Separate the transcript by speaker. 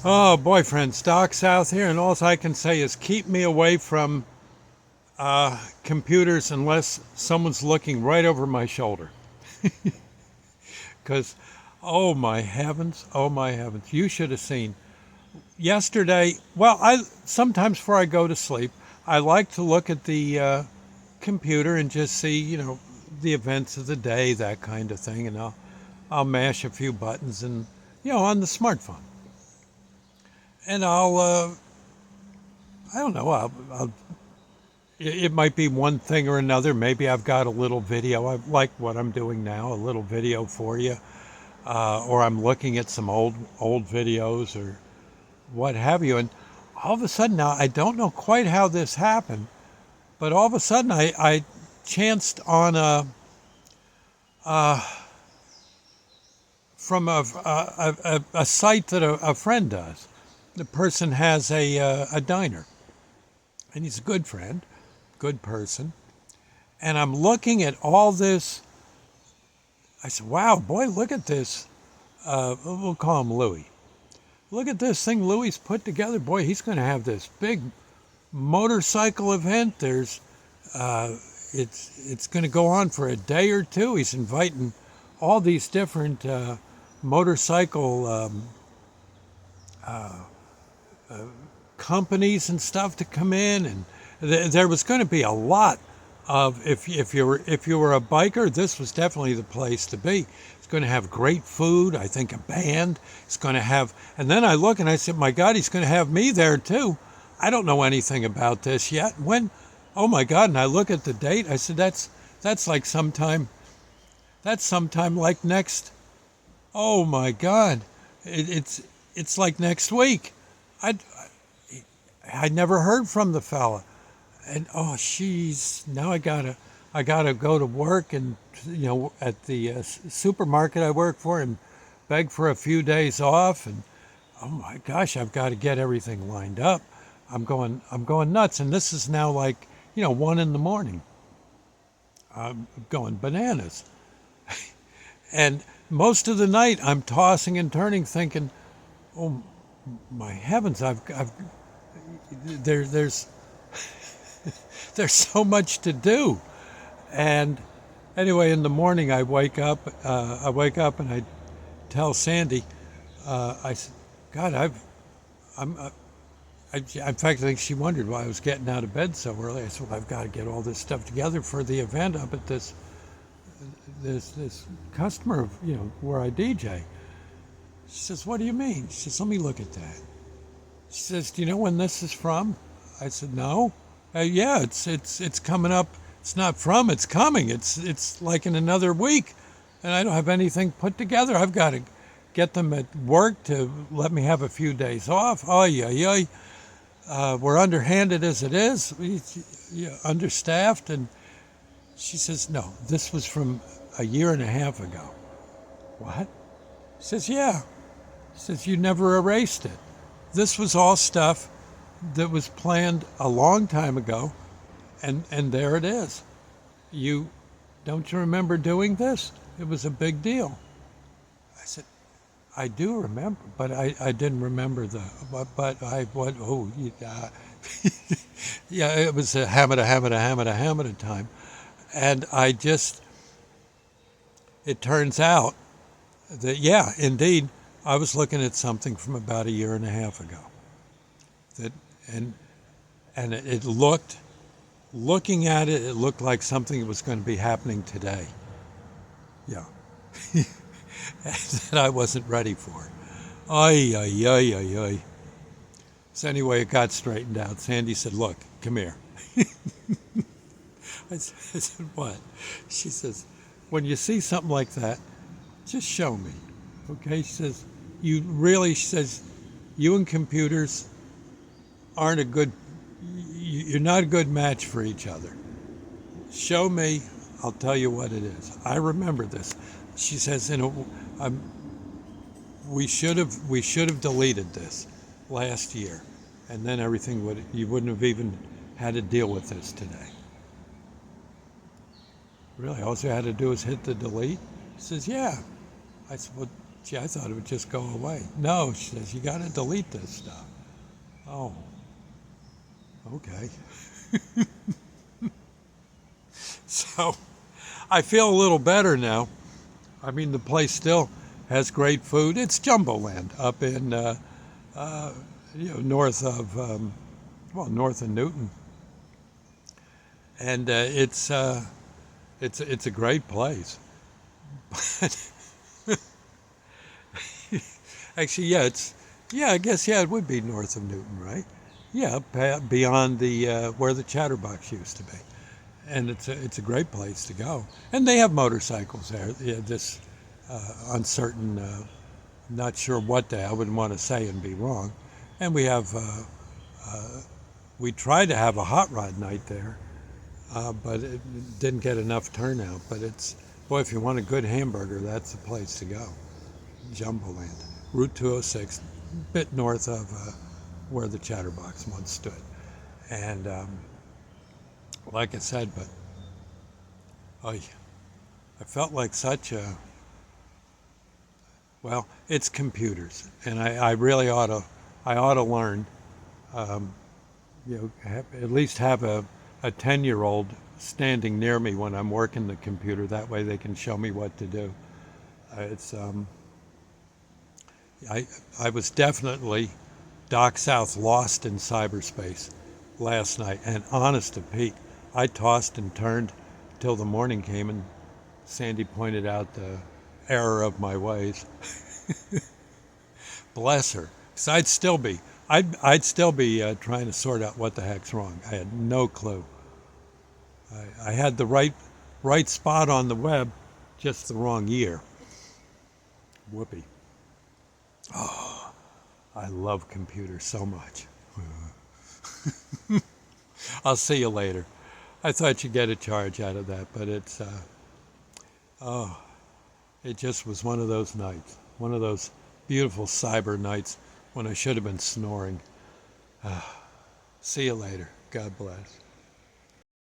Speaker 1: Oh, boyfriend, Doc South here, and all I can say is keep me away from computers unless someone's looking right over my shoulder. Because, oh my heavens, you should have seen. Yesterday, well, I sometimes before I go to sleep, I like to look at the computer and just see, the events of the day, that kind of thing, and I'll mash a few buttons and, on the smartphone. And I don't know, it might be one thing or another. Maybe I've got a little video, like what I'm doing now, a little video for you, or I'm looking at some old videos or what have you. And all of a sudden now, I don't know quite how this happened, but all of a sudden I chanced on from a site that a friend does. The person has a diner, and he's a good friend, good person. And I'm looking at all this. I said, wow, boy, look at this. We'll call him Louis. Look at this thing Louis put together. Boy, he's going to have this big motorcycle event. It's going to go on for a day or two. He's inviting all these different motorcycle companies and stuff to come in, and there was going to be a lot of if you were a biker, this was definitely the place to be. It's going to have great food. I think a band. It's going to have, and then I look and I said, my God, he's going to have me there too. I don't know anything about this yet. When? Oh my God! And I look at the date. I said, that's like sometime. That's sometime like next. Oh my God! It's like next week. I I never heard from the fella, and oh, she's now I gotta go to work and at the supermarket I work for and beg for a few days off, and oh my gosh, I've got to get everything lined up. I'm going nuts, and this is now like 1 in the morning. I'm going bananas, and most of the night I'm tossing and turning, thinking, oh my heavens, I've there's there's so much to do. And anyway, in the morning I wake up and I tell Sandy, I said, God, I'm in fact, I think she wondered why I was getting out of bed so early. I said, well, I've got to get all this stuff together for the event up at this customer, where I DJ. She says, what do you mean? She says, let me look at that. She says, do you know when this is from? I said, no. Yeah, it's coming up. It's not from, it's coming. It's like in another week, and I don't have anything put together. I've got to get them at work to let me have a few days off. Oh yeah. We're underhanded as it is. Understaffed, and she says, no, this was from a year and a half ago. What? She says, yeah. She says, you never erased it. This was all stuff that was planned a long time ago, and there it is. You don't you remember doing this? It was a big deal. I said, I do remember, but I didn't remember but I what oh yeah. Yeah, it was a hamada time, and it turns out that, yeah, indeed, I was looking at something from about a year and a half ago that and it looking at it, it looked like something that was going to be happening today. Yeah. That I wasn't ready for. Ay, ay, ay, ay, ay. So anyway, it got straightened out. Sandy said, look, come here. I said, what? She says, when you see something like that, just show me. Okay? She says, you and computers aren't you're not a good match for each other. Show me, I'll tell you what it is. I remember this. She says, we should have deleted this last year, and then you wouldn't have even had to deal with this today. Really, all you had to do is hit the delete? She says, yeah. I said, well, Gee, I thought it would just go away. No, she says, you got to delete this stuff. Oh, okay. So I feel a little better now. I mean, the place still has great food. It's Jumboland up in, north of, north of Newton. And it's a great place. Actually, I guess, it would be north of Newton, right? Yeah, beyond the where the Chatterbox used to be, and it's a great place to go. And they have motorcycles there. Yeah, this uncertain, not sure what day. I wouldn't want to say and be wrong. And we tried to have a hot rod night there, but it didn't get enough turnout. But boy, if you want a good hamburger, that's the place to go. Jumboland, Route 206, a bit north of where the Chatterbox once stood. And like I said, but I felt like it's computers, and I really I ought to learn, at least have a 10-year-old standing near me when I'm working the computer. That way they can show me what to do. It's I was definitely Doc South lost in cyberspace last night, and honest to Pete, I tossed and turned till the morning came, and Sandy pointed out the error of my ways. Bless her, because I'd still be trying to sort out what the heck's wrong. I had no clue. I had the right spot on the web, just the wrong year. Whoopee. Oh, I love computers so much. I'll see you later. I thought you'd get a charge out of that, but it just was one of those nights, one of those beautiful cyber nights when I should have been snoring. See you later. God bless.